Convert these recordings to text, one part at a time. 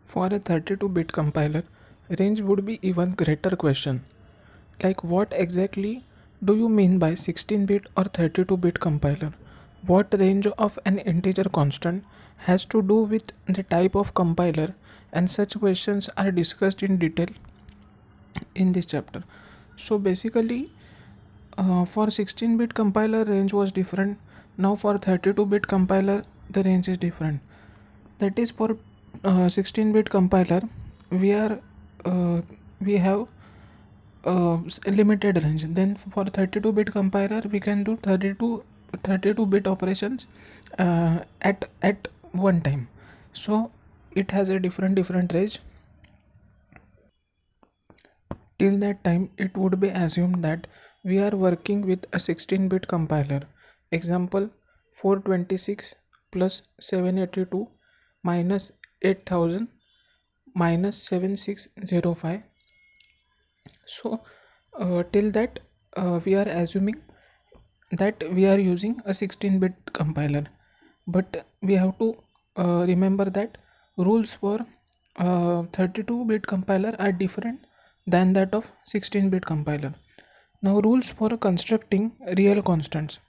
For a 32-bit compiler, range would be even greater question. Like what exactly do you mean by 16-bit or 32-bit compiler? What range of an integer constant has to do with the type of compiler, and such questions are discussed in detail in this chapter. So basically for 16-bit compiler range was different. Now for 32-bit compiler the range is different. That is for 16-bit compiler we are we have limited range. Then for 32-bit compiler we can do 32-bit operations at one time. So it has a different range. Till that time it would be assumed that we are working with a 16-bit compiler. Example 426 plus 782 minus 8000 minus 7605. So till that we are assuming that we are using a 16-bit compiler, but we have to remember that rules for 32-bit compiler are different than that of 16-bit compiler. Now rules for constructing real constants.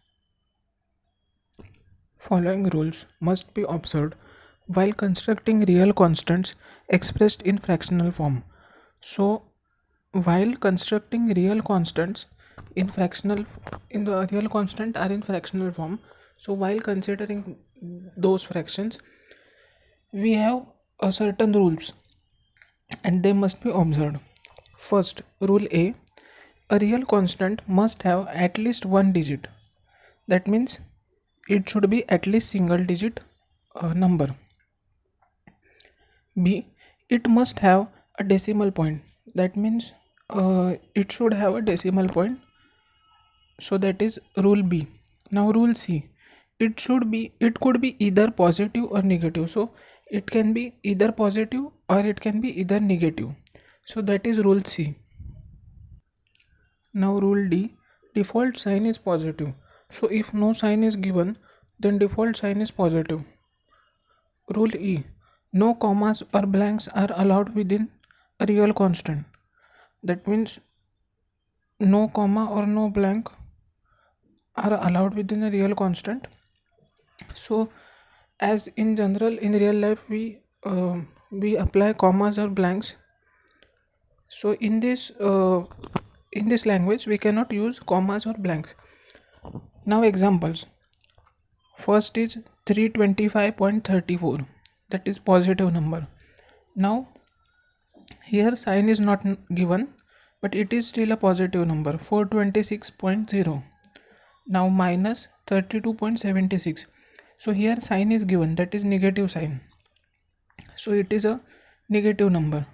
Following rules must be observed while constructing real constants expressed in fractional form. So while constructing real constants in the real constant are in fractional form, so while considering those fractions we have a certain rules and they must be observed. First, rule a real constant must have at least one digit. That means it should be at least single digit number. B, it must have a decimal point. That means it should have a decimal point. So that is rule B. Now rule C, it could be either positive or negative. So it can be either positive or it can be either negative. So that is rule C. Now rule D, default sign is positive. So if no sign is given, then default sign is positive. Rule E, no commas or blanks are allowed within a real constant. That means no comma or no blank are allowed within a real constant. So as in general in real life we apply commas or blanks. So in this language we cannot use commas or blanks. Now examples. First is 325.34, that is positive number. Now here sign is not given, but it is still a positive number. 426.0. Now minus 32.76. So here sign is given, that is negative sign. So it is a negative number.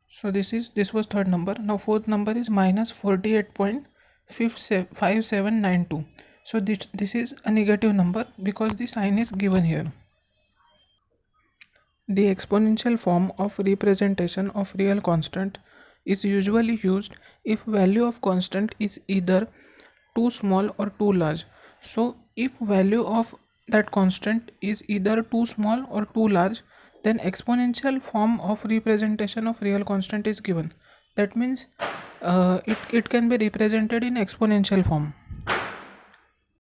So this was third number. Now fourth number is minus 48.5792. So this is a negative number because the sign is given here. The exponential form of representation of real constant is usually used if value of constant is either too small or too large. So if value of that constant is either too small or too large, then exponential form of representation of real constant is given. That means it can be represented in exponential form.